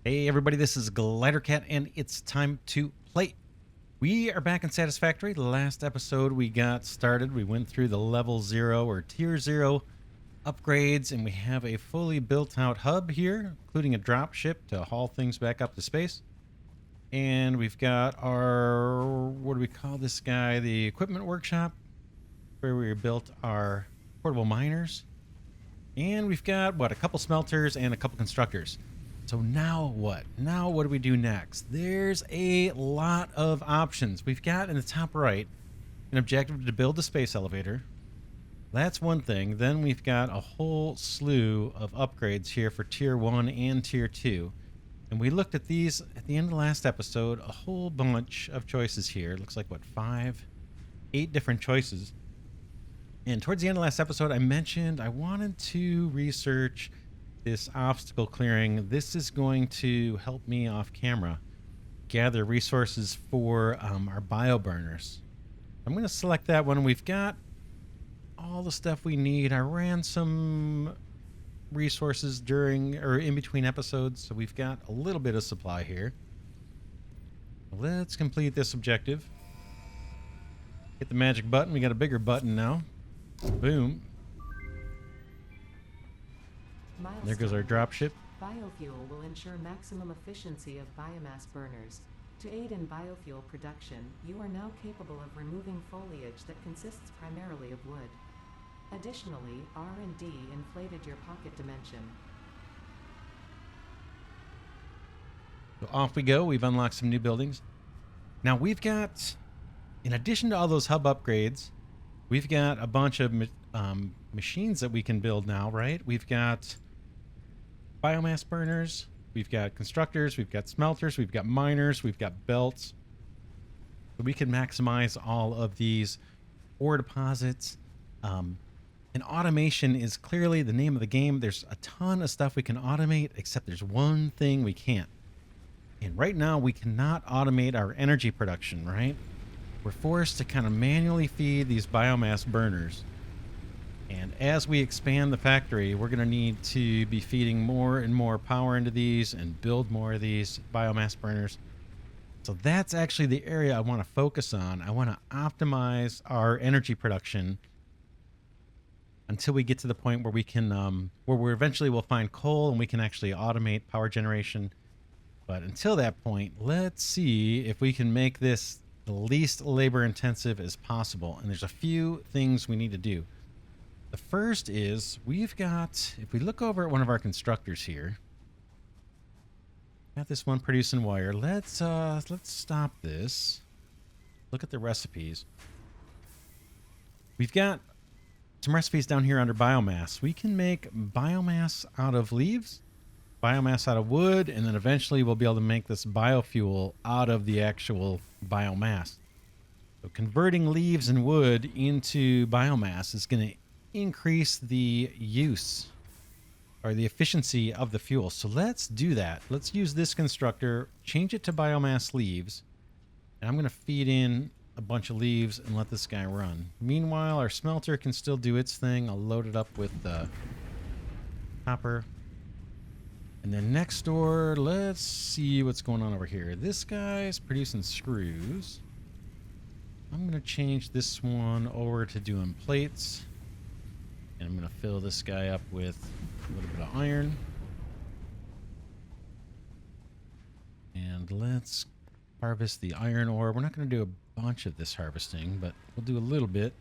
Hey everybody, this is Glidercat and it's time to play. We are back in Satisfactory. The last episode we got started, we went through the level 0 or tier 0 upgrades, and we have a fully built out hub here, including a drop ship to haul things back up to space. And we've got our, what do we call this guy? The equipment workshop, where we built our portable miners. And we've got, what, a couple smelters and a couple constructors. So now what? Now what do we do next? There's a lot of options. We've got in the top right an objective to build a space elevator. That's one thing. Then we've got a whole slew of upgrades here for tier 1 and tier 2. And we looked at these at the end of the last episode, a whole bunch of choices here. Looks like, what, 8 different choices. And towards the end of the last episode, I mentioned I wanted to research this obstacle clearing. This is going to help me off camera gather resources for our bio burners. I'm going to select that one. We've got all the stuff we need. I ran some resources during or in between episodes, so we've got a little bit of supply here. Let's complete this objective. Hit the magic button. We got a bigger button now. Boom. There goes our dropship. Biofuel will ensure maximum efficiency of biomass burners. To aid in biofuel production, you are now capable of removing foliage that consists primarily of wood. Additionally, R&D inflated your pocket dimension. So off we go. We've unlocked some new buildings. Now we've got, in addition to all those hub upgrades, we've got a bunch of machines that we can build now, right? We've got biomass burners, we've got constructors, we've got smelters, we've got miners, we've got belts. So we can maximize all of these ore deposits. And automation is clearly the name of the game. There's a ton of stuff we can automate, except there's one thing we can't. And right now we cannot automate our energy production, right? We're forced to kind of manually feed these biomass burners. And as we expand the factory, we're going to need to be feeding more and more power into these and build more of these biomass burners. So that's actually the area I want to focus on. I want to optimize our energy production until we get to the point where we can, where we eventually will find coal and we can actually automate power generation. But until that point, let's see if we can make this the least labor intensive as possible. And there's a few things we need to do. The first is we've got, if we look over at one of our constructors here, got this one producing wire. Let's stop this. Look at the recipes. We've got some recipes down here under biomass. We can make biomass out of leaves, biomass out of wood, and then eventually we'll be able to make this biofuel out of the actual biomass. So converting leaves and wood into biomass is going to increase the use or the efficiency of the fuel. So let's do that. Let's use this constructor, change it to biomass leaves, and I'm going to feed in a bunch of leaves and let this guy run. Meanwhile, our smelter can still do its thing. I'll load it up with the copper. And then next door, let's see what's going on over here. This guy's producing screws. I'm going to change this one over to doing plates. And I'm going to fill this guy up with a little bit of iron. And let's harvest the iron ore. We're not going to do a bunch of this harvesting, but we'll do a little bit.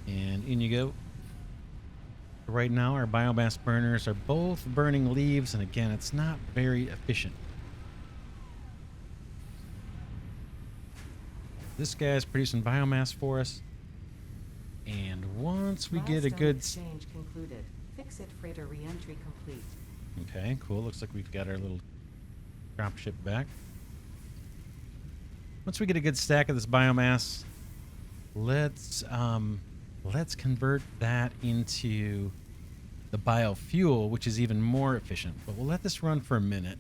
And in you go. Right now, our biomass burners are both burning leaves, and again, it's not very efficient. This guy's producing biomass for us. And once we get a good exchange concluded. Fix-it freighter re-entry complete. Okay, cool. Looks like we've got our little dropship back. Once we get a good stack of this biomass, let's convert that into the biofuel, which is even more efficient. But we'll let this run for a minute.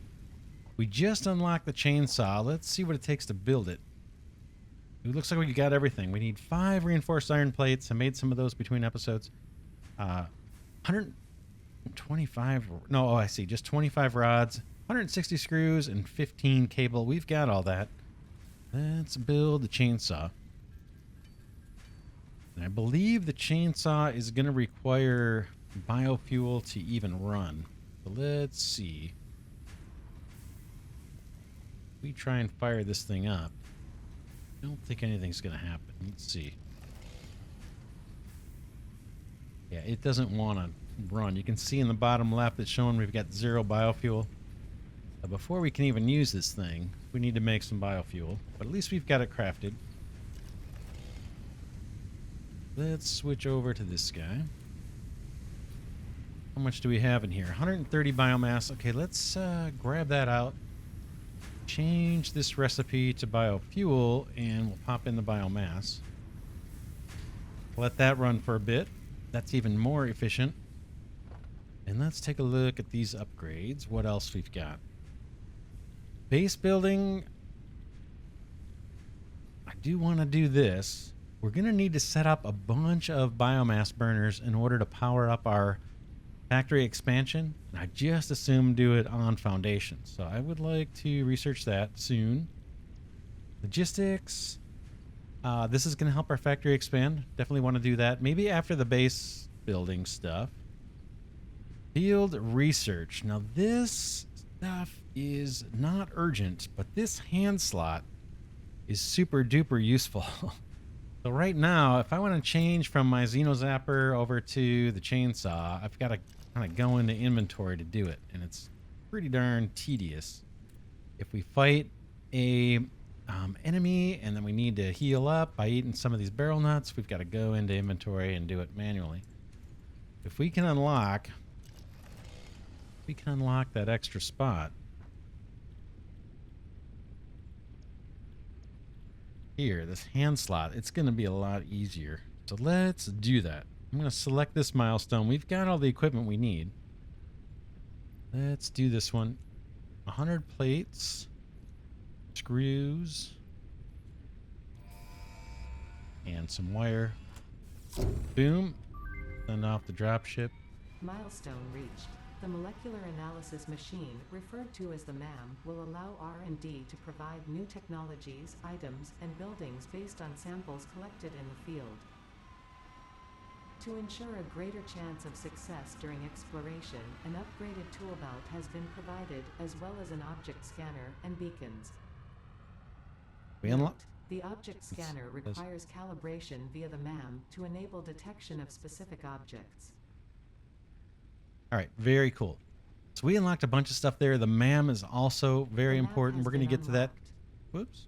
We just unlocked the chainsaw. Let's see what it takes to build it. It looks like we got everything. We need 5 reinforced iron plates. I made some of those between episodes. 100 25. No, oh, I see. Just 25 rods, 160 screws, and 15 cable. We've got all that. Let's build the chainsaw. And I believe the chainsaw is going to require biofuel to even run. So let's see. We try and fire this thing up. I don't think anything's going to happen. Let's see. Yeah, it doesn't want to run. You can see in the bottom left it's showing we've got 0 biofuel. Before we can even use this thing, we need to make some biofuel. But at least we've got it crafted. Let's switch over to this guy. How much do we have in here? 130 biomass. Okay, let's grab that out. Change this recipe to biofuel, and we'll pop in the biomass. Let that run for a bit. That's even more efficient. And let's take a look at these upgrades. What else we've got? Base building. I do want to do this. We're going to need to set up a bunch of biomass burners in order to power up our factory expansion. And I just assume do it on foundation. So I would like to research that soon. Logistics. This is going to help our factory expand. Definitely want to do that. Maybe after the base building stuff. Field research. Now this stuff is not urgent, but this hand slot is super duper useful. So right now, if I want to change from my Xeno Zapper over to the chainsaw, I've got to kind of go into inventory to do it, and it's pretty darn tedious. If we fight a enemy and then we need to heal up by eating some of these barrel nuts, we've got to go into inventory and do it manually. If we can unlock that extra spot here, this hand slot, it's going to be a lot easier. So let's do that. I'm going to select this milestone. We've got all the equipment we need. Let's do this one. 100 plates, screws, and some wire. Boom. Send off the dropship. Milestone reached. The molecular analysis machine, referred to as the MAM, will allow R&D to provide new technologies, items, and buildings based on samples collected in the field. To ensure a greater chance of success during exploration, an upgraded tool belt has been provided, as well as an object scanner and beacons. We unlock. Note: the object scanner requires calibration via the MAM to enable detection of specific objects. All right, very cool. So we unlocked a bunch of stuff there. The MAM is also very important. We're going to get to that. Whoops.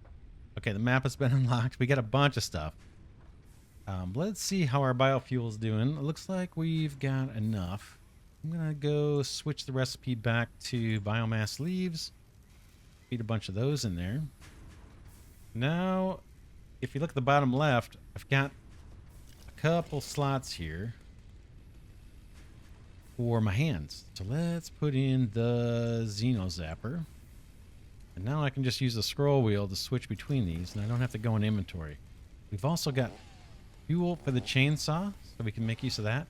Okay, the map has been unlocked. We got a bunch of stuff. Let's see how our biofuel is doing. It looks like we've got enough. I'm going to go switch the recipe back to biomass leaves. Feed a bunch of those in there. Now, if you look at the bottom left, I've got a couple slots here for my hands. So let's put in the Xeno Zapper. And now I can just use the scroll wheel to switch between these, and I don't have to go in inventory. We've also got fuel for the chainsaw, so we can make use of that.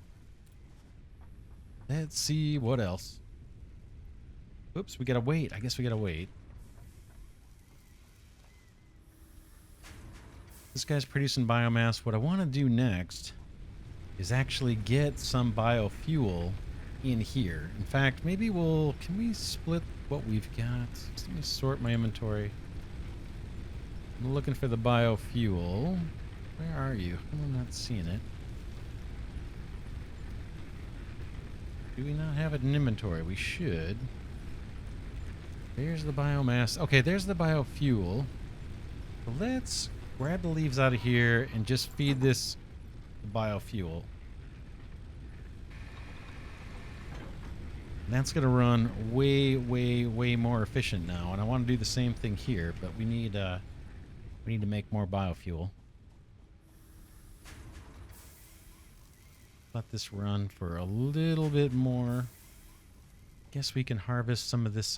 Let's see what else. Oops, we gotta wait. I guess we gotta wait. This guy's producing biomass. What I want to do next is actually get some biofuel in here. In fact, maybe can we split what we've got? Just let me sort my inventory. I'm looking for the biofuel. Where are you? I'm not seeing it. Do we not have it in inventory? We should. There's the biomass. Okay, there's the biofuel. So let's grab the leaves out of here and just feed this biofuel. And that's going to run way, way, way more efficient now. And I want to do the same thing here, but we need to make more biofuel. Let this run for a little bit more. Guess we can harvest some of this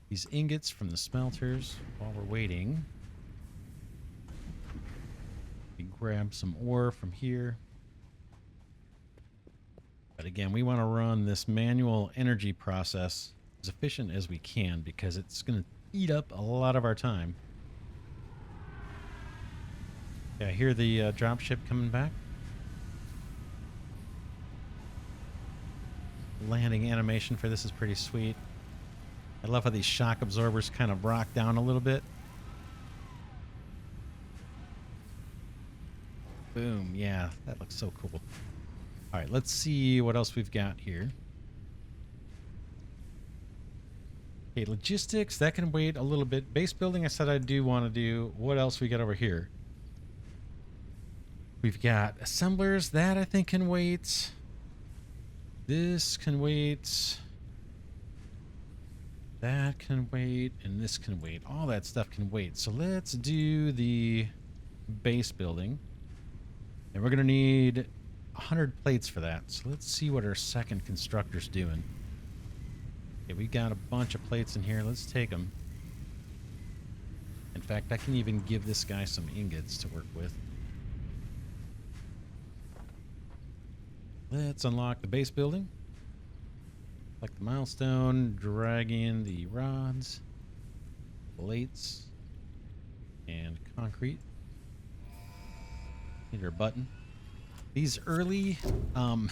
these ingots from the smelters while we're waiting. We grab some ore from here. Got But again, we want to run this manual energy process as efficient as we can because it's going to eat up a lot of our time. Yeah, I hear the dropship coming back. Landing animation for this is pretty sweet. I love how these shock absorbers kind of rock down a little bit. Boom. Yeah, that looks so cool. All right, let's see what else we've got here. Okay, logistics, that can wait a little bit. Base building, I said I do want to do. What else we got over here? We've got assemblers, that I think can wait. This can wait. That can wait, and this can wait. All that stuff can wait. So let's do the base building. And we're going to need 100 plates for that. So let's see what our second constructor's doing. Okay, we got a bunch of plates in here. Let's take them. In fact, I can even give this guy some ingots to work with. Let's unlock the base building. Select the milestone, drag in the rods, plates, and concrete. Hit our button. These early hub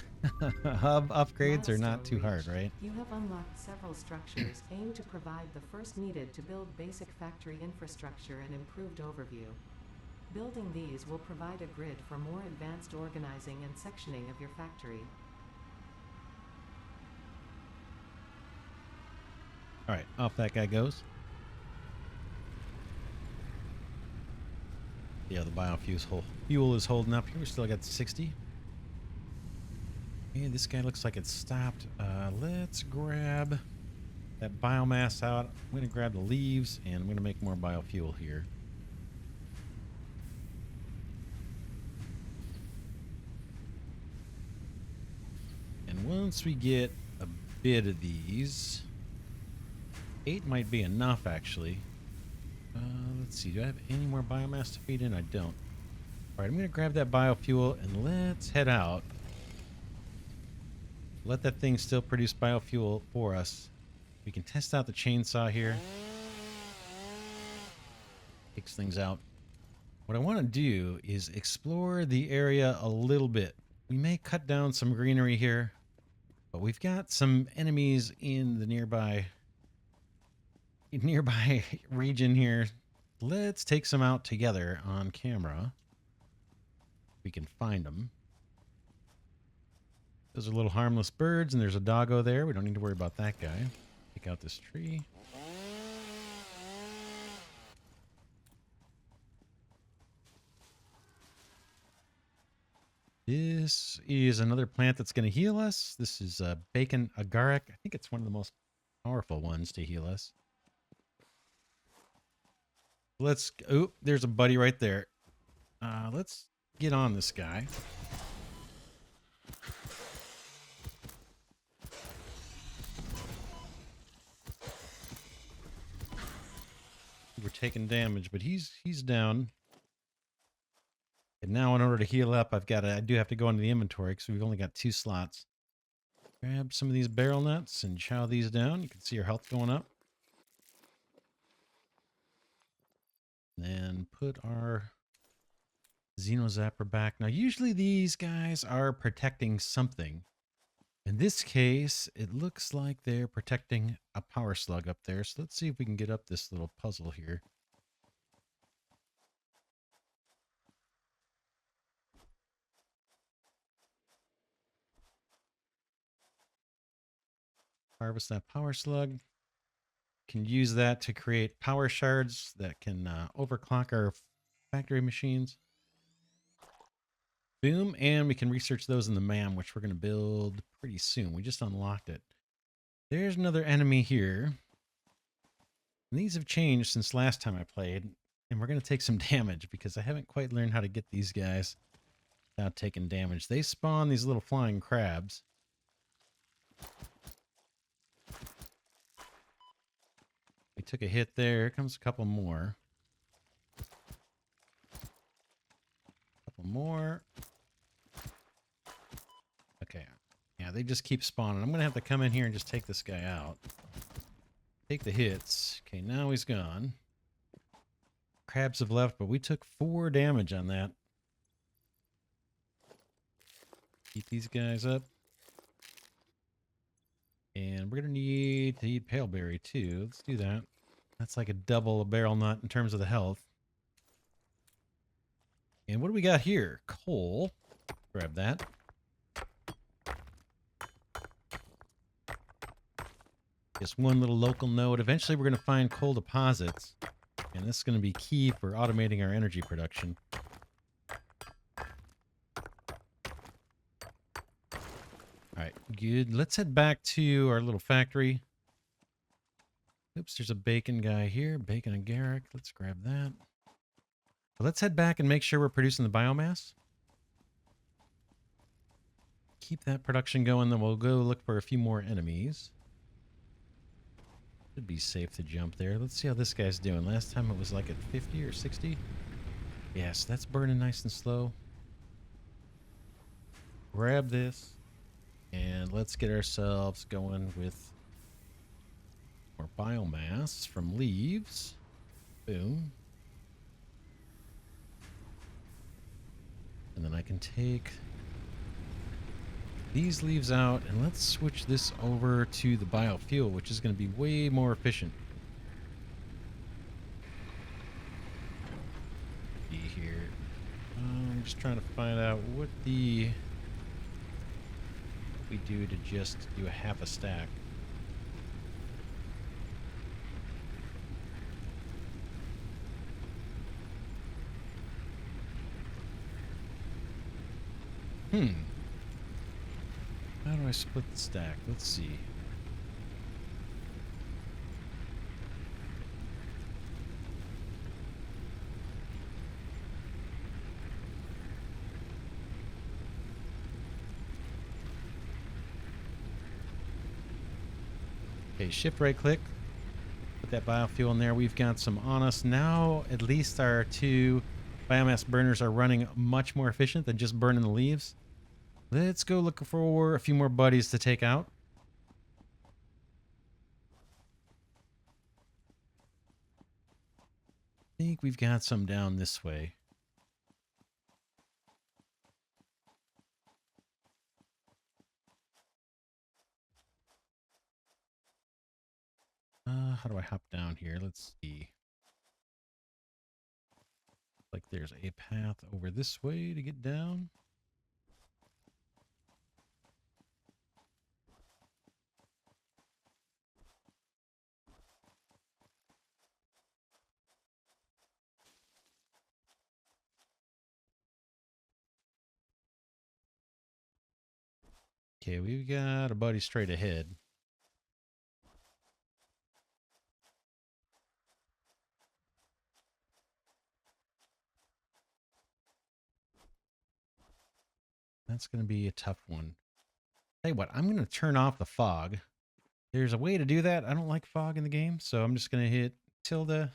upgrades are not too hard, right? You have unlocked several structures aimed to provide the first needed to build basic factory infrastructure and improved overview. Building these will provide a grid for more advanced organizing and sectioning of your factory. All right, off that guy goes. Yeah, the fuel is holding up here. We still got 60. Okay, this guy looks like it's stopped. Let's grab that biomass out. I'm going to grab the leaves, and I'm going to make more biofuel here. And once we get a bit of these, 8 might be enough, actually. Let's see. Do I have any more biomass to feed in? I don't. All right, I'm going to grab that biofuel, and let's head out. Let that thing still produce biofuel for us. We can test out the chainsaw here. Takes things out. What I want to do is explore the area a little bit. We may cut down some greenery here, but we've got some enemies in the nearby region here. Let's take some out together on camera. We can find them. Those are little harmless birds, and there's a doggo there. We don't need to worry about that guy. Take out this tree. This is another plant that's going to heal us. This is bacon agaric. I think it's one of the most powerful ones to heal us. Let's... Oh, there's a buddy right there. Let's get on this guy. We're taking damage, but he's down. And now in order to heal up, I do have to go into the inventory because we've only got 2 slots. Grab some of these barrel nuts and chow these down. You can see our health going up. Then put our Xenozapper back. Now, usually these guys are protecting something. In this case, it looks like they're protecting a power slug up there. So let's see if we can get up this little puzzle here. Harvest that power slug. Can use that to create power shards that can overclock our factory machines. Boom, and we can research those in the MAM, which we're going to build pretty soon. We just unlocked it. There's another enemy here. And these have changed since last time I played, and we're going to take some damage because I haven't quite learned how to get these guys without taking damage. They spawn these little flying crabs. We took a hit there. Here comes a couple more. Couple more. Okay. Yeah, they just keep spawning. I'm going to have to come in here and just take this guy out. Take the hits. Okay, now he's gone. Crabs have left, but we took 4 damage on that. Eat these guys up. And we're going to need to eat paleberry too. Let's do that. That's like a double a barrel nut in terms of the health. And what do we got here? Coal. Grab that. Just one little local node. Eventually we're going to find coal deposits. And this is going to be key for automating our energy production. Alright, good. Let's head back to our little factory. Oops, there's a bacon guy here. Bacon and Garrick. Let's grab that. But let's head back and make sure we're producing the biomass. Keep that production going, then we'll go look for a few more enemies. Should be safe to jump there. Let's see how this guy's doing. Last time it was like at 50 or 60. Yes, that's burning nice and slow. Grab this. And let's get ourselves going with more biomass from leaves. Boom. And then I can take these leaves out, and let's switch this over to the biofuel, which is going to be way more efficient. See here. I'm just trying to find out what we do to just do a half a stack. How do I split the stack? Let's see. Okay, shift right click. Put that biofuel in there. We've got some on us. Now at least our 2 biomass burners are running much more efficient than just burning the leaves. Let's go look for a few more buddies to take out. I think we've got some down this way. How do I hop down here? Let's see. Like there's a path over this way to get down. Okay, we've got a buddy straight ahead. That's going to be a tough one. Tell you what, I'm going to turn off the fog. There's a way to do that. I don't like fog in the game, so I'm just going to hit tilde.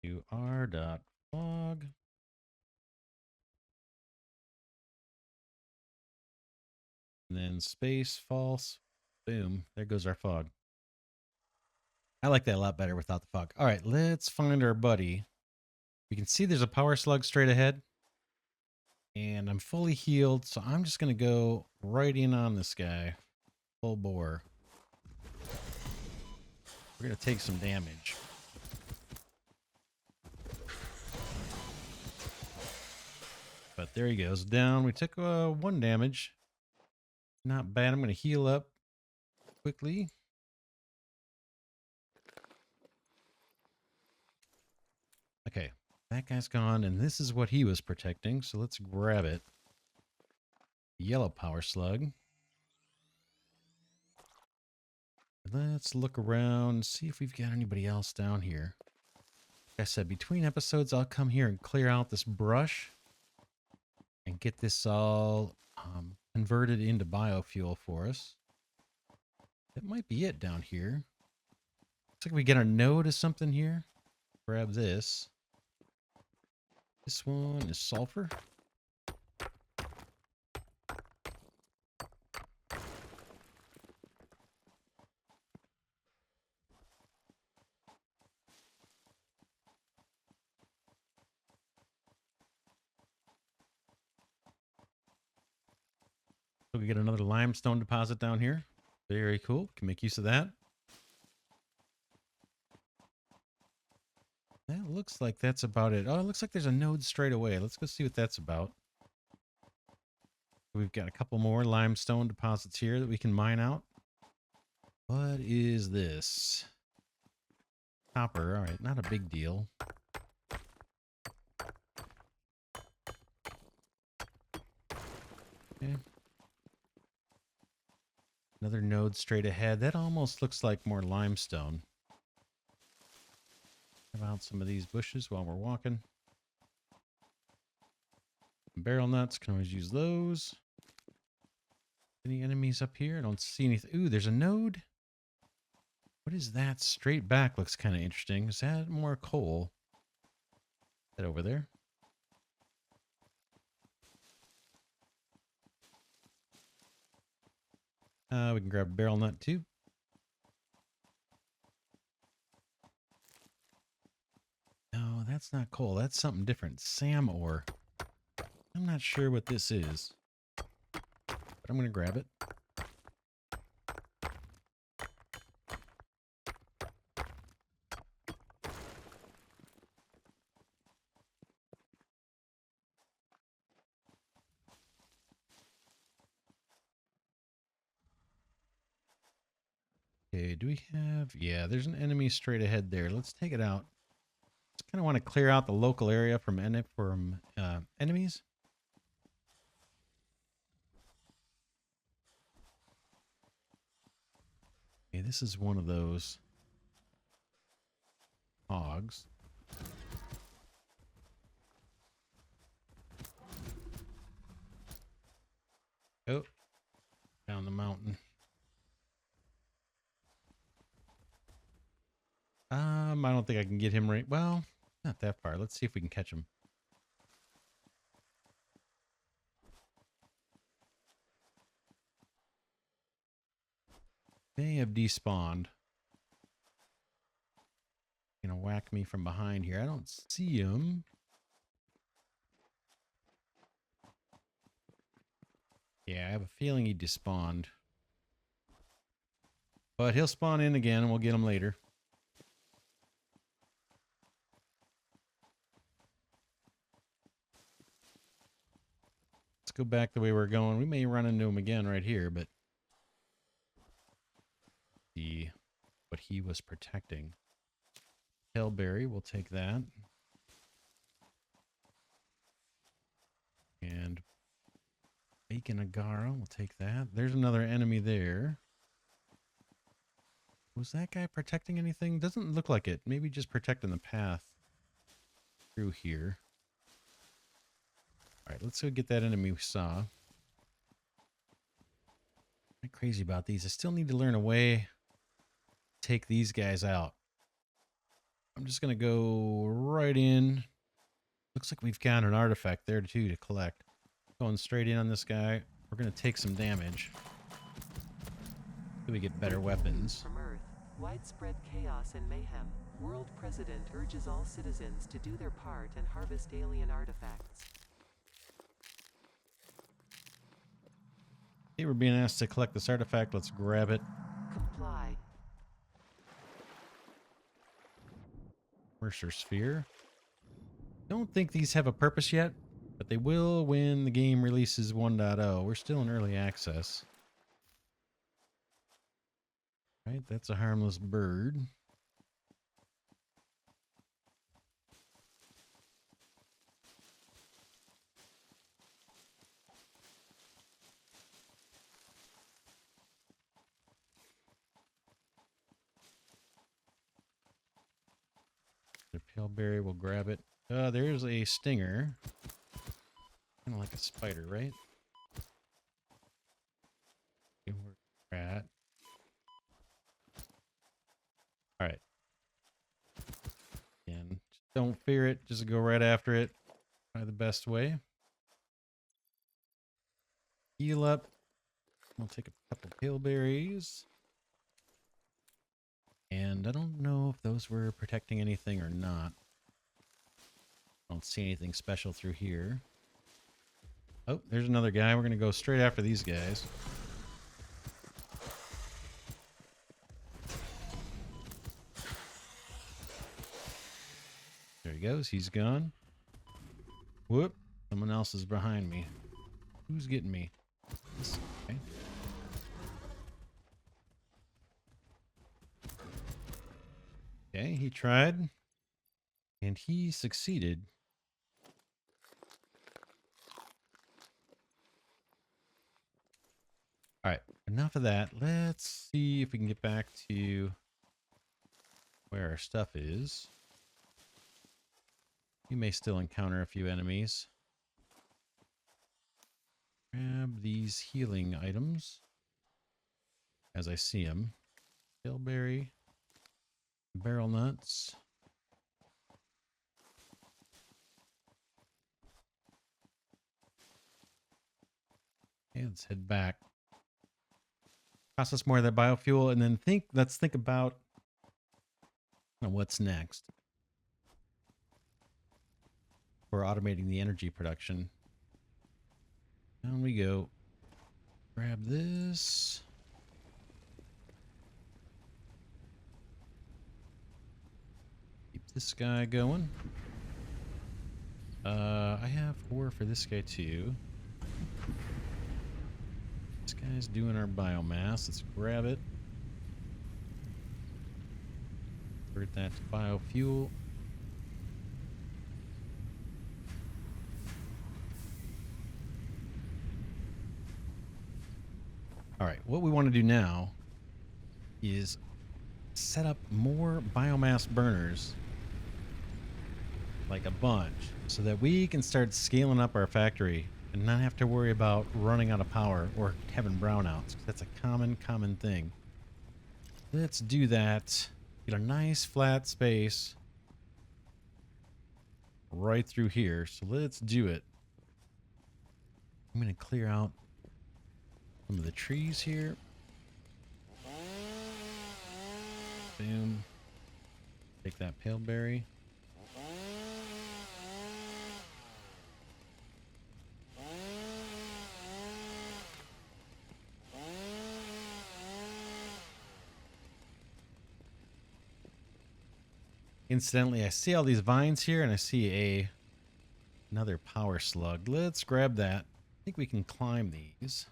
Do r.fog. And then space, false. Boom. There goes our fog. I like that a lot better without the fog. All right, let's find our buddy. We can see there's a power slug straight ahead. And I'm fully healed, so I'm just going to go right in on this guy. Full bore. We're going to take some damage. But there he goes. Down. We took 1 damage. Not bad. I'm going to heal up quickly. Okay. That guy's gone, and this is what he was protecting, so let's grab it. Yellow power slug. Let's look around, see if we've got anybody else down here. Like I said, between episodes, I'll come here and clear out this brush and get this all converted into biofuel for us. That might be it down here. Looks like we get a node of something here. Grab this. This one is sulfur. So we get another limestone deposit down here. Very cool. Can make use of that. That looks like that's about it. Oh, it looks like there's a node straight away. Let's go see what that's about. We've got a couple more limestone deposits here that we can mine out. What is this? Copper. All right, not a big deal. Okay. Another node straight ahead. That almost looks like more limestone. Have out some of these bushes while we're walking. Barrel nuts, can always use those. Any enemies up here? I don't see anything. Ooh, there's a node. What is that? Straight back looks kind of interesting. Is that more coal? That over there? We can grab a barrel nut too. No, that's not coal. That's something different. Sam ore. I'm not sure what this is, but I'm going to grab it. Okay, do we have... Yeah, there's an enemy straight ahead there. Let's take it out. Just kind of want to clear out the local area from enemies. Okay, this is one of those hogs. Oh, down the mountain. I don't think I can get him right. Well, not that far. Let's see if we can catch him. They have despawned. Gonna whack me from behind here. I don't see him. Yeah, I have a feeling he despawned. But he'll spawn in again and we'll get him later. Let's go back the way we're going. We may run into him again right here, but see what he was protecting. Hellberry, we'll take that. And Bacon Agara, we'll take that. There's another enemy there. Was that guy protecting anything? Doesn't look like it. Maybe just protecting the path through here. All right, let's go get that enemy we saw. I'm crazy about these. I still need to learn a way to take these guys out. I'm just going to go right in. Looks like we've got an artifact there too to collect. Going straight in on this guy. We're going to take some damage. So we get better weapons. From Earth, widespread chaos and mayhem. World President urges all citizens to do their part and harvest alien artifacts. Okay, we're being asked to collect this artifact. Let's grab it. Comply. Mercer Sphere. Don't think these have a purpose yet, but they will when the game releases 1.0. We're still in early access. Right, that's a harmless bird. The paleberry, we'll grab it. There's a stinger. Kind of like a spider, right? Okay, where we're at. All right. Again, just don't fear it. Just go right after it. Try the best way. Heal up. We'll take a couple paleberries. And I don't know if those were protecting anything or not. I don't see anything special through here. Oh, there's another guy. We're going to go straight after these guys. There he goes. He's gone. Whoop. Someone else is behind me. Who's getting me? This guy. Okay, he tried. And he succeeded. All right, enough of that. Let's see if we can get back to where our stuff is. You may still encounter a few enemies. Grab these healing items as I see them. Bilberry, barrel nuts. Okay, let's head back. Process more of that biofuel and then let's think about what's next for automating the energy production. Down we go. Grab this. Keep this guy going. I have ore for this guy too. This guy's doing our biomass. Let's grab it. Convert that to biofuel. All right, what we want to do now is set up more biomass burners, like a bunch, so that we can start scaling up our factory and not have to worry about running out of power or having brownouts. That's a common thing. Let's do that. Get a nice flat space right through here. So let's do it. I'm going to clear out some of the trees here. Boom. Take that pale berry. Incidentally, I see all these vines here and I see another power slug. Let's grab that. I think we can climb these.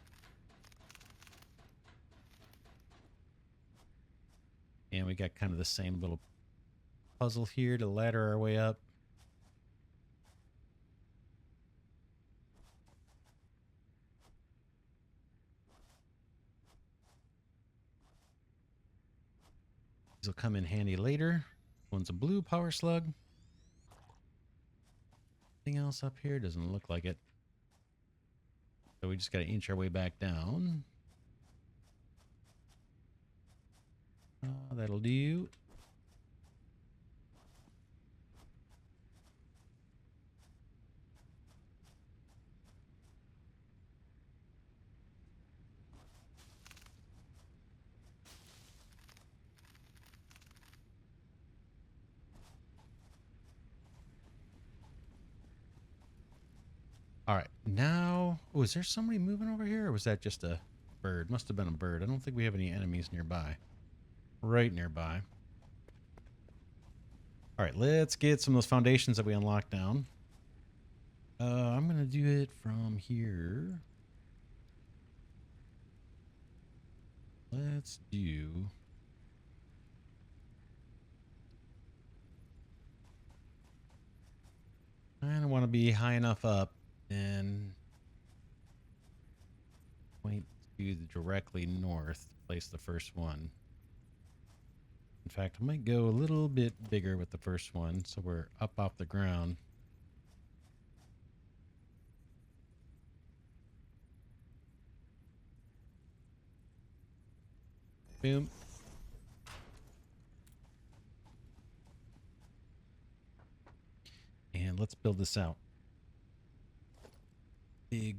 And we got kind of the same little puzzle here to ladder our way up. These will come in handy later. One's a blue power slug. Anything else up here? Doesn't look like it. So we just got to inch our way back down. That'll do. All right, now, oh, is there somebody moving over here, or was that just a bird? Must have been a bird. I don't think we have any enemies nearby. Right nearby. All right, let's get some of those foundations that we unlocked down. I'm going to do it from here. Let's do... I don't want to be high enough up and point to the directly north to place the first one. In fact, I might go a little bit bigger with the first one so we're up off the ground. Boom. And let's build this out. Big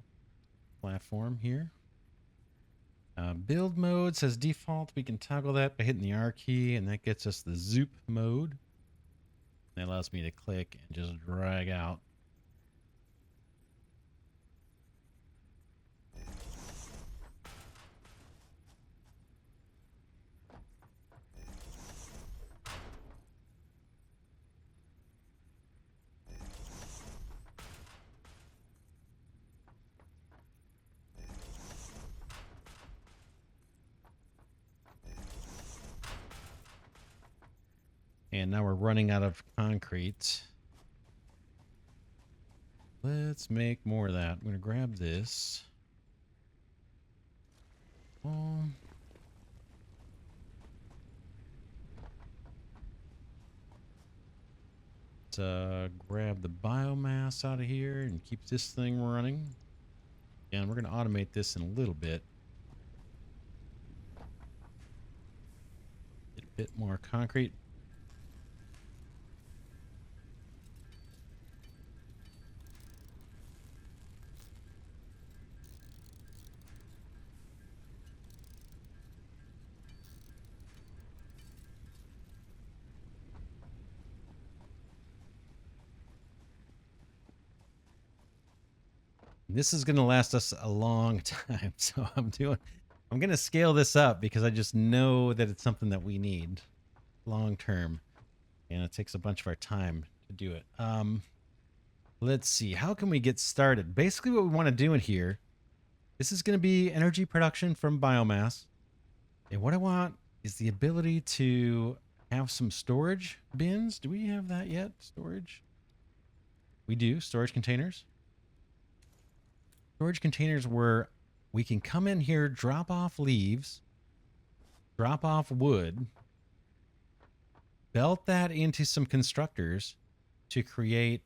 platform here. Build mode says default. We can toggle that by hitting the R key, and that gets us the zoop mode. That allows me to click and just drag out. And now we're running out of concrete. Let's make more of that. I'm going to grab this. Let's grab the biomass out of here and keep this thing running. And we're going to automate this in a little bit. Get a bit more concrete. This is going to last us a long time, so I'm going to scale this up because I just know that it's something that we need long term, and it takes a bunch of our time to do it. Let's see, how can we get started? Basically what we want to do in here, this is going to be energy production from biomass, and what I want is the ability to have some storage bins. Do we have that yet? Storage? We do. Storage containers. Storage containers where we can come in here, drop off leaves, drop off wood, belt that into some constructors to create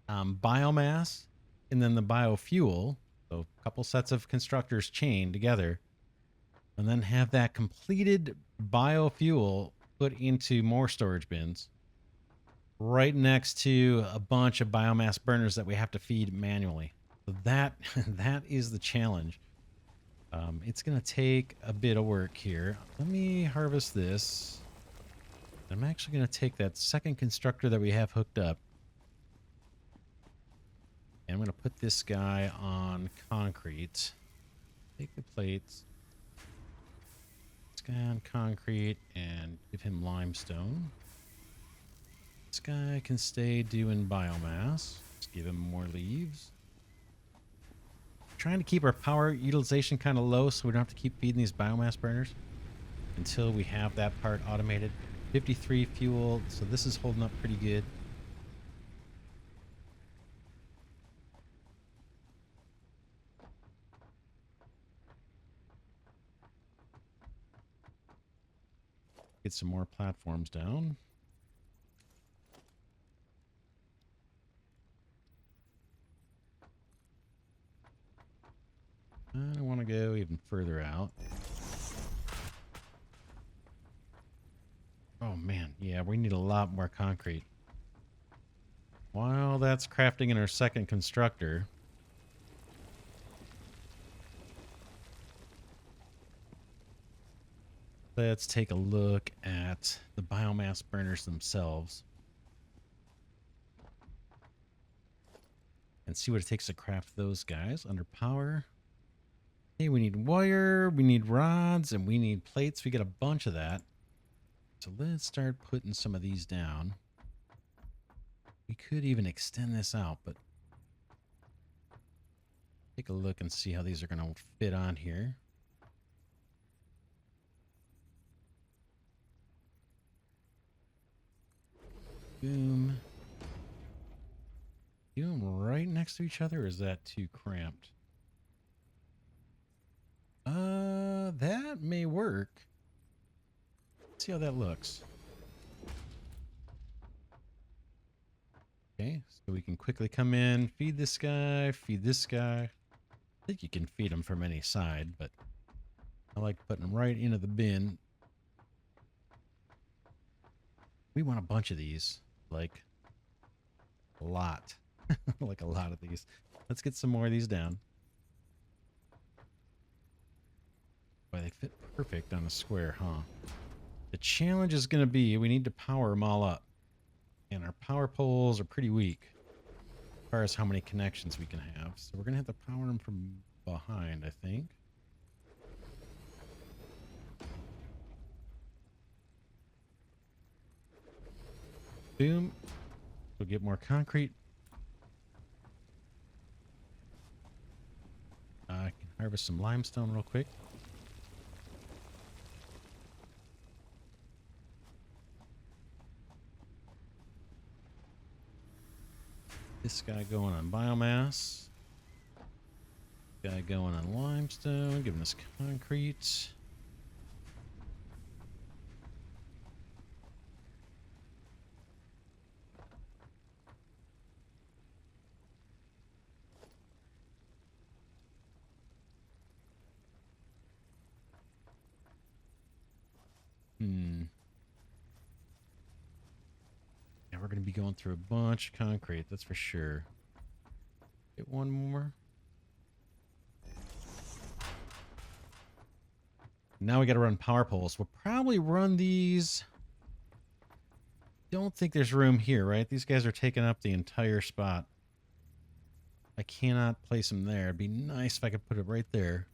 biomass and then the biofuel. So a couple sets of constructors chained together, and then have that completed biofuel put into more storage bins right next to a bunch of biomass burners that we have to feed manually. So that is the challenge. It's going to take a bit of work here. Let me harvest this. I'm actually going to take that second constructor that we have hooked up, and I'm going to put this guy on concrete. Take the plates. This guy on concrete and give him limestone. This guy can stay doing biomass. Let's give him more leaves. Trying to keep our power utilization kind of low so we don't have to keep feeding these biomass burners until we have that part automated. 53 fuel, so this is holding up pretty good. Get some more platforms down. I want to go even further out. Oh man, yeah, we need a lot more concrete. While that's crafting in our second constructor, let's take a look at the biomass burners themselves and see what it takes to craft those guys. Under power. Hey, we need wire, we need rods, and we need plates. We get a bunch of that. So let's start putting some of these down. We could even extend this out, but take a look and see how these are going to fit on here. Boom. Do them right next to each other, or is that too cramped? That may work. Let's see how that looks. Okay, so we can quickly come in, feed this guy, feed this guy. I think you can feed them from any side, but I like putting them right into the bin. We want a bunch of these, like a lot, like a lot of these. Let's get some more of these down. Boy, they fit perfect on a square, huh? The challenge is going to be we need to power them all up. And our power poles are pretty weak as far as how many connections we can have. So we're going to have to power them from behind, I think. Boom. We'll get more concrete. I can harvest some limestone real quick. This guy going on biomass. Guy going on limestone, giving us concrete. Yeah, we're going to be going through a bunch of concrete, that's for sure. Get one more. Now we got to run power poles. We'll probably run these. Don't think there's room here, right? These guys are taking up the entire spot. I cannot place them there. It'd be nice if I could put it right there.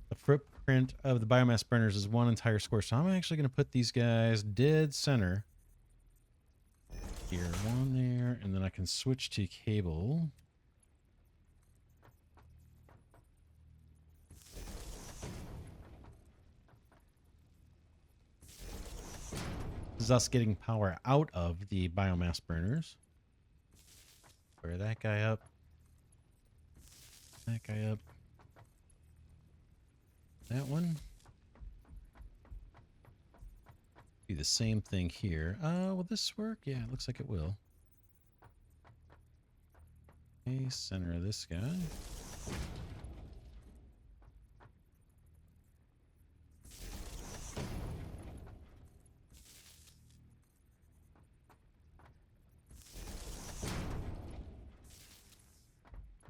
The footprint of the biomass burners is one entire square, so I'm actually going to put these guys dead center. Here, one there, and then I can switch to cable. This is us getting power out of the biomass burners. Fire that guy up. That guy up. That one. Do the same thing here. Will this work? Yeah, it looks like it will. Okay, center of this guy.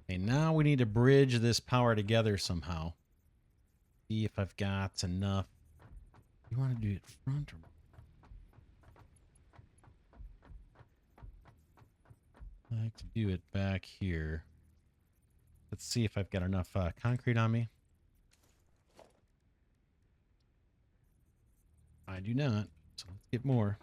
Okay, now we need to bridge this power together somehow. See if I've got enough. You want to do it front or... I like to do it back here. Let's see if I've got enough concrete on me. I do not, so let's get more.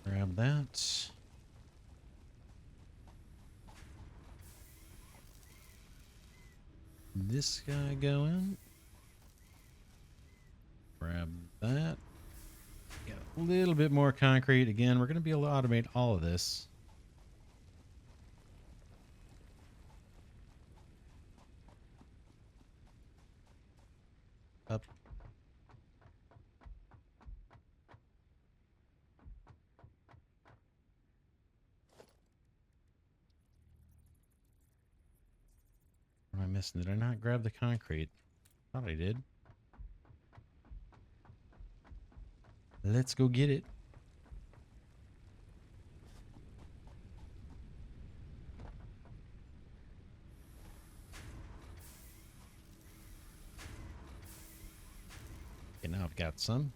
Grab that. This guy going. Grab that. Get a little bit more concrete. Again, we're going to be able to automate all of this. Up. What am I missing? Did I not grab the concrete? Thought I did. Let's go get it. Okay, now I've got some.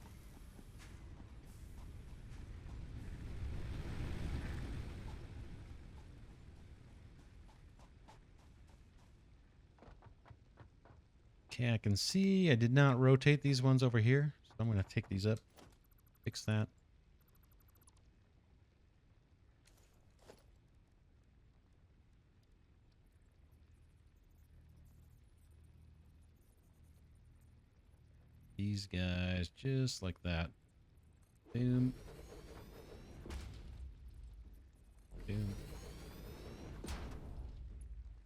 Okay, I can see I did not rotate these ones over here, so I'm going to take these up, fix that. These guys just like that. Boom. Boom.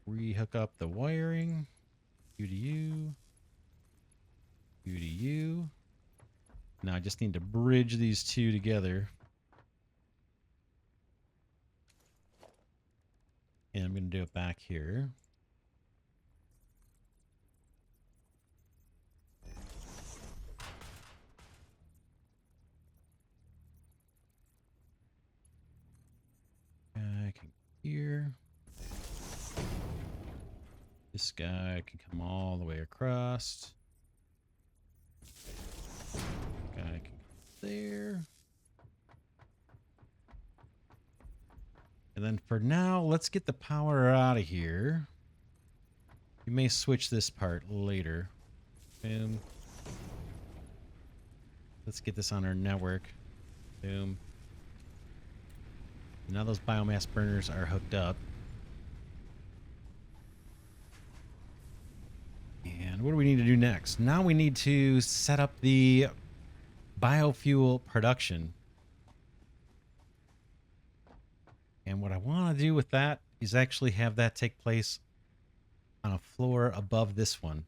Rehook up the wiring. You to you. You to you. Now I just need to bridge these two together. And I'm going to do it back here. I can here. This guy can come all the way across. Guy can come there. And then for now, let's get the power out of here. You may switch this part later. Boom. Let's get this on our network. Boom. Now those biomass burners are hooked up. And And what do we need to do next? Now we need to set up the biofuel production. And what I want to do with that is actually have that take place on a floor above this one.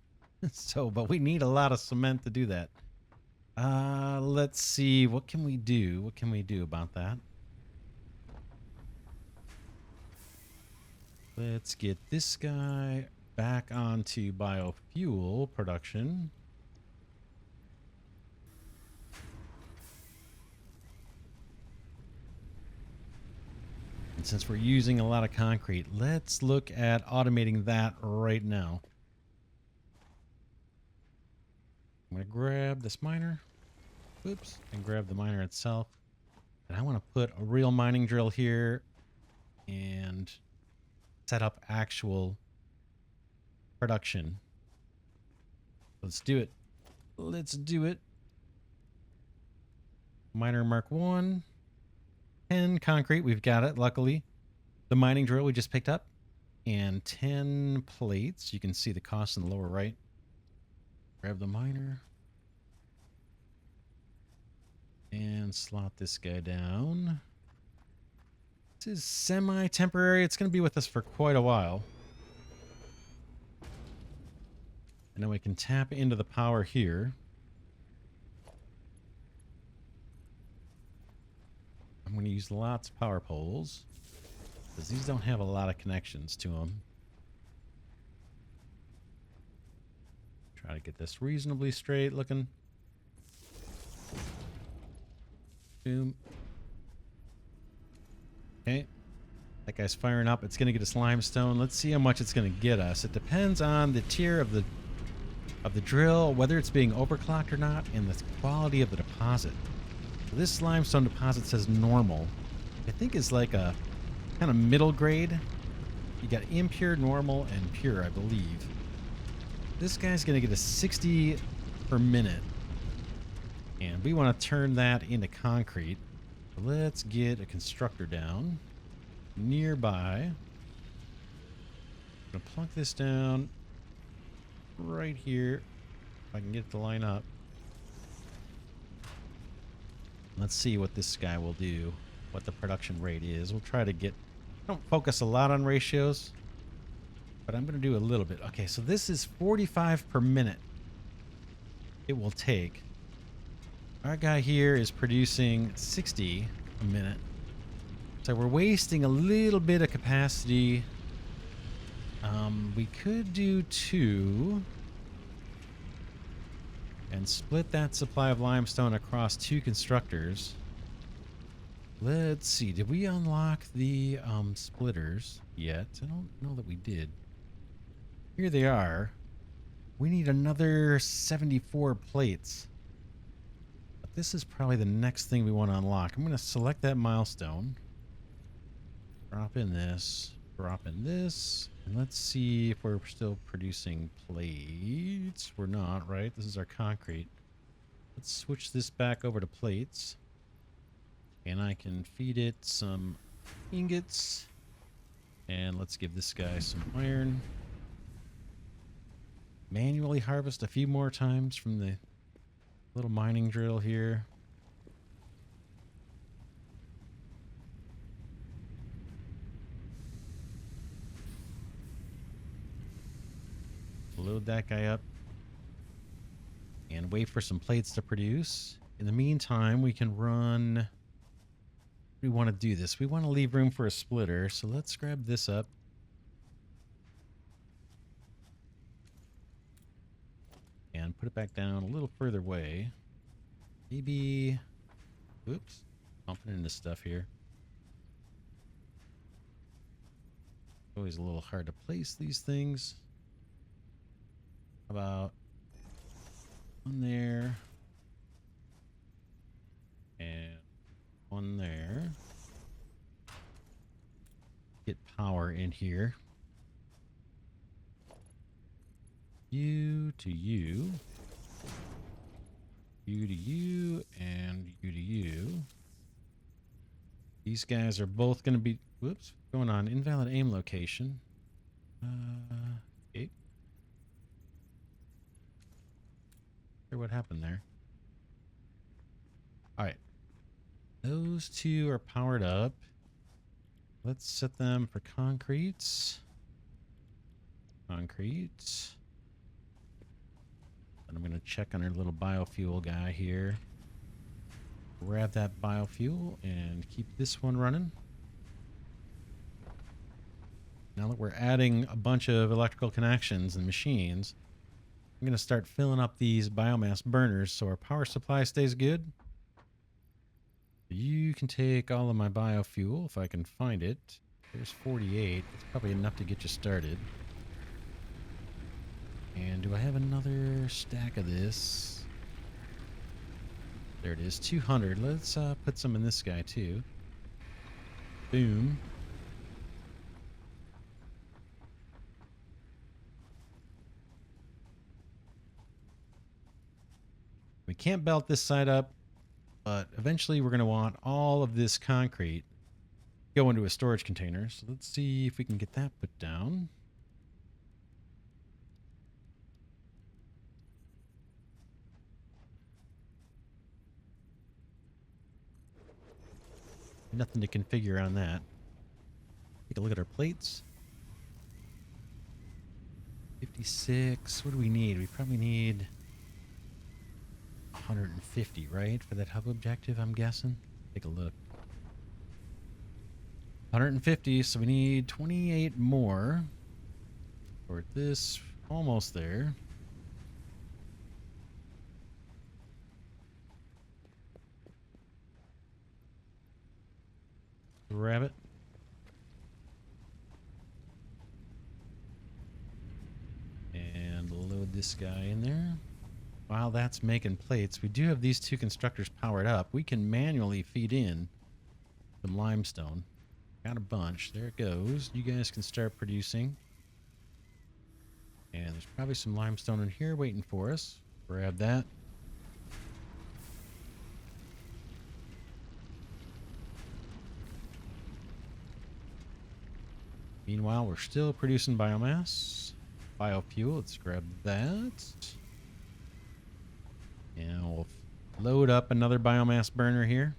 So, but we need a lot of cement to do that. Let's see. What can we do? What can we do about that? Let's get this guy back onto biofuel production. And since we're using a lot of concrete, let's look at automating that right now. I'm going to grab this miner. Oops. And grab the miner itself. And I want to put a real mining drill here and set up actual production. Let's do it. Let's do it. Miner Mark 1. 10 concrete. We've got it, luckily. The mining drill we just picked up. And 10 plates. You can see the cost in the lower right. Grab the miner. And slot this guy down. This is semi-temporary. It's going to be with us for quite a while. And then we can tap into the power here. I'm going to use lots of power poles, because these don't have a lot of connections to them. Try to get this reasonably straight looking. Boom. Okay. That guy's firing up. It's going to get us limestone. Let's see how much it's going to get us. It depends on the tier of the drill, whether it's being overclocked or not, and the quality of the deposit. So this limestone deposit says normal. I think is like a kind of middle grade. You got impure, normal, and pure, I believe. This guy's going to get us 60 per minute. And we want to turn that into concrete. So let's get a constructor down nearby. I'm going to plunk this down right here. If I can get it to line up. Let's see what this guy will do, what the production rate is. We'll try to get... I don't focus a lot on ratios, but I'm going to do a little bit. Okay, so this is 45 per minute it will take. Our guy here is producing 60 a minute. So we're wasting a little bit of capacity. We could do 2 and split that supply of limestone across 2 constructors. Let's see. Did we unlock the splitters yet? I don't know that we did. Here they are. We need another 74 plates. This is probably the next thing we want to unlock. I'm going to select that milestone. Drop in this. Drop in this. And let's see if we're still producing plates. We're not, right? This is our concrete. Let's switch this back over to plates. And I can feed it some ingots. And let's give this guy some iron. Manually harvest a few more times from the little mining drill here. Load that guy up and wait for some plates to produce. In the meantime, we can run... We want to do this. We want to leave room for a splitter, so let's grab this up. And put it back down a little further away. Maybe... Oops. Bumping into stuff here. Always a little hard to place these things. How about one there. And one there. Get power in here. You to you. You to you. And you to you. These guys are both going to be... Whoops. Going on. Invalid aim location. Okay. Sure what happened there. All right. Those two are powered up. Let's set them for concrete. Concrete. And I'm going to check on our little biofuel guy here. Grab that biofuel and keep this one running. Now that we're adding a bunch of electrical connections and machines, I'm going to start filling up these biomass burners so our power supply stays good. You can take all of my biofuel if I can find it. There's 48. It's probably enough to get you started. And do I have another stack of this? There it is, 200. Let's put some in this guy too. Boom. We can't belt this side up, but eventually we're going to want all of this concrete go into a storage container. So let's see if we can get that put down. Nothing to configure on that. Take a look at our plates. 56. What do we need? We probably need 150, right? For that hub objective, I'm guessing. Take a look. 150, so we need 28 more. For this, almost there. Grab it. And load this guy in there. While that's making plates, we do have these two constructors powered up. We can manually feed in some limestone. Got a bunch. There it goes. You guys can start producing. And there's probably some limestone in here waiting for us. Grab that. Meanwhile, we're still producing biomass. Biofuel, let's grab that. And we'll load up another biomass burner here.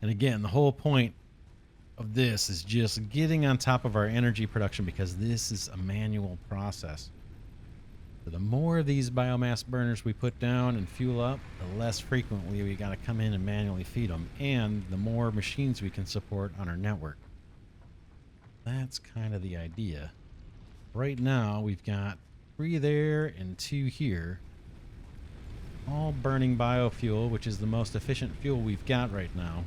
And again, the whole point of this is just getting on top of our energy production because this is a manual process. So the more of these biomass burners we put down and fuel up, the less frequently we got to come in and manually feed them, and the more machines we can support on our network. That's kind of the idea. Right now, we've got 3 there and 2 here. All burning biofuel, which is the most efficient fuel we've got right now.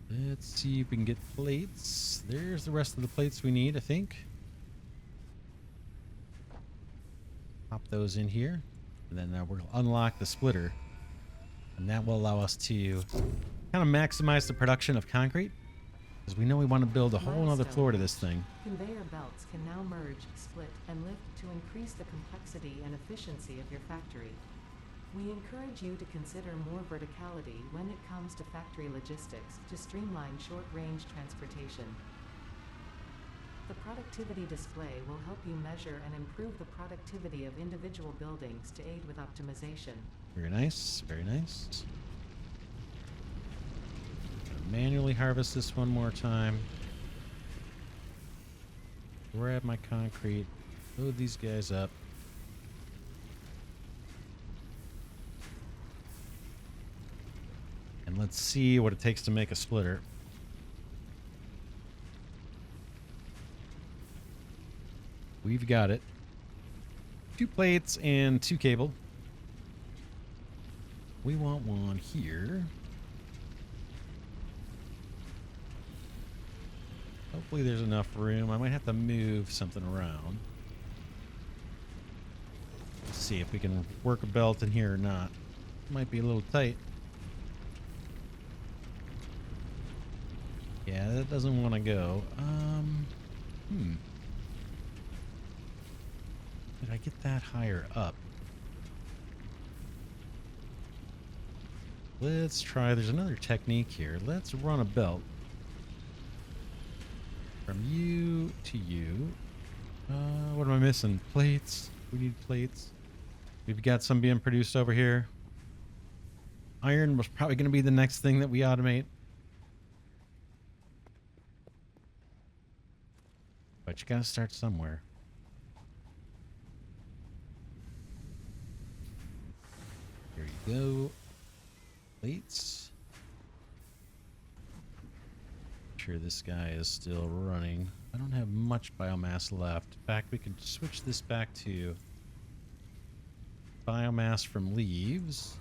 Let's see if we can get plates. There's the rest of the plates we need, I think. Pop those in here. And then we'll unlock the splitter. And that will allow us to kind of maximize the production of concrete. Because we know we want to build a whole other floor to this thing. Conveyor belts can now merge, split, and lift to increase the complexity and efficiency of your factory. We encourage you to consider more verticality when it comes to factory logistics to streamline short-range transportation. The productivity display will help you measure and improve the productivity of individual buildings to aid with optimization. Very nice, very nice. Manually harvest this one more time. Grab my concrete. Load these guys up. And let's see what it takes to make a splitter. We've got it. 2 plates and 2 cable. We want one here. Hopefully there's enough room. I might have to move something around. Let's see if we can work a belt in here or not. Might be a little tight. Yeah, that doesn't want to go. Did I get that higher up? Let's try. There's another technique here. Let's run a belt. From you to you. What am I missing? Plates. We need plates. We've got some being produced over here. Iron was probably going to be the next thing that we automate. But you got to start somewhere. Here you go. Plates. Sure, this guy is still running. I don't have much biomass left. In fact, we could switch this back to biomass from leaves.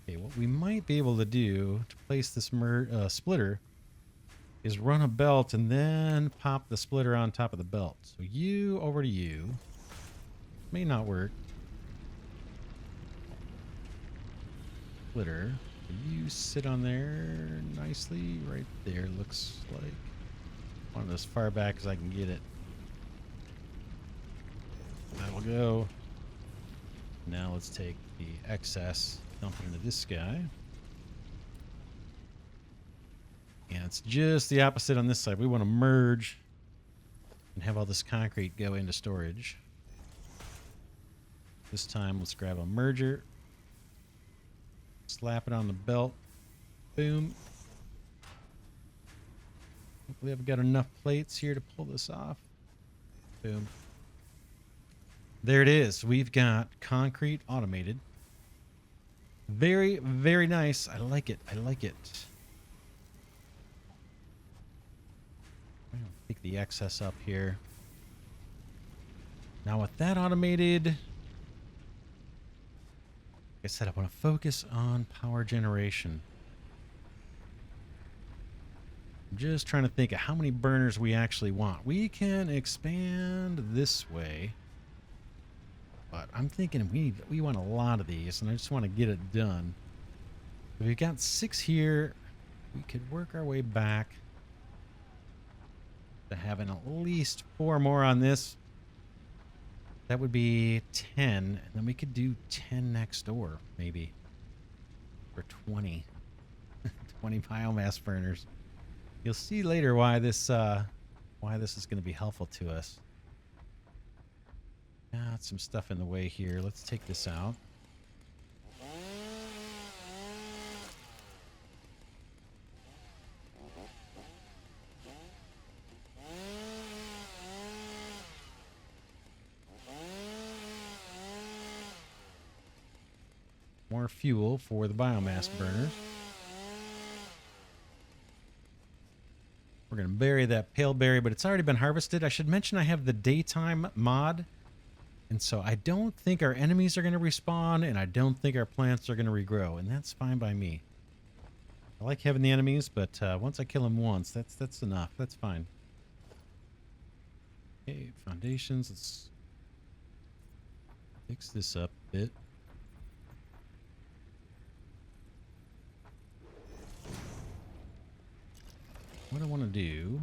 Okay, what we might be able to do to place this splitter is run a belt and then pop the splitter on top of the belt. So you over to you. May not work. Splitter. You sit on there nicely right there. Looks like one as far back as I can get it. That'll go. Now let's take the excess, dump it into this guy. And it's just the opposite on this side. We want to merge and have all this concrete go into storage. This time, let's grab a merger. Slap it on the belt. Boom. Hopefully I've got enough plates here to pull this off. Boom. There it is. We've got concrete automated. Very, very nice. I like it. I like it. I'm going to take the excess up here. Now with that automated, like I said, I want to focus on power generation. I'm just trying to think of how many burners we actually want. We can expand this way, but I'm thinking we want a lot of these, and I just want to get it done. If we've got 6 here, we could work our way back to having at least 4 more on this. That would be 10, and then we could do 10 next door, maybe. Or 20. 20 biomass burners. You'll see later why this is going to be helpful to us. Got some stuff in the way here. Let's take this out. More fuel for the biomass burners. We're going to bury that pale berry, but it's already been harvested. I should mention I have the daytime mod, and so I don't think our enemies are going to respawn, and I don't think our plants are going to regrow, and that's fine by me. I like having the enemies, but once I kill them once, that's enough. That's fine. Okay, foundations. Let's fix this up a bit. What I want to do,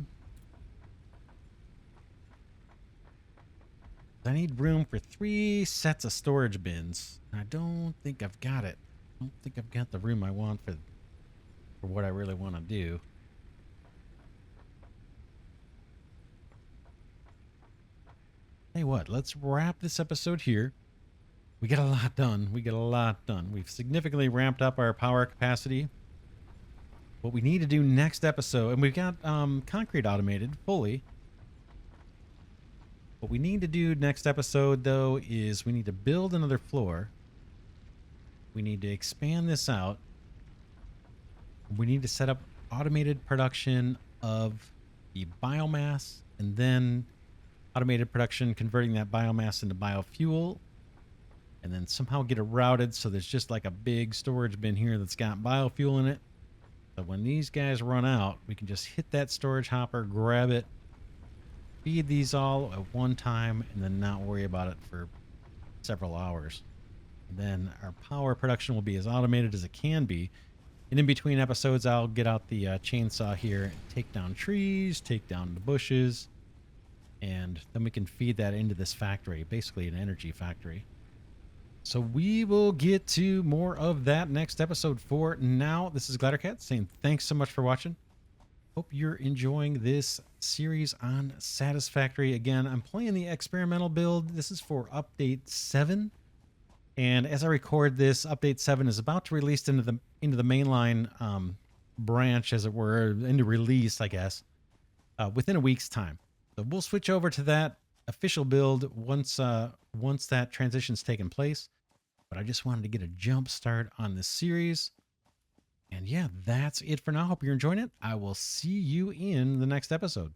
I need room for 3 sets of storage bins. I don't think I've got it. I don't think I've got the room I want for what I really want to do. Hey, what? Let's wrap this episode here. We got a lot done. We got a lot done. We've significantly ramped up our power capacity. What we need to do next episode, and we've got concrete automated fully. What we need to do next episode, though, is we need to build another floor. We need to expand this out. We need to set up automated production of the biomass, and then automated production converting that biomass into biofuel, and then somehow get it routed so there's just like a big storage bin here that's got biofuel in it. So when these guys run out, we can just hit that storage hopper, grab it, feed these all at one time, and then not worry about it for several hours. And then our power production will be as automated as it can be. And in between episodes, I'll get out the chainsaw here and take down trees, take down the bushes, and then we can feed that into this factory, basically an energy factory. So we will get to more of that next episode. For now, this is Glidercat saying thanks so much for watching. Hope you're enjoying this series on Satisfactory. Again, I'm playing the experimental build. This is for update 7. And as I record this, update 7 is about to release into the mainline branch, as it were, into release, I guess, within a week's time. So we'll switch over to that official build once that transition's taken place. But I just wanted to get a jump start on this series. And yeah, that's it for now. Hope you're enjoying it. I will see you in the next episode.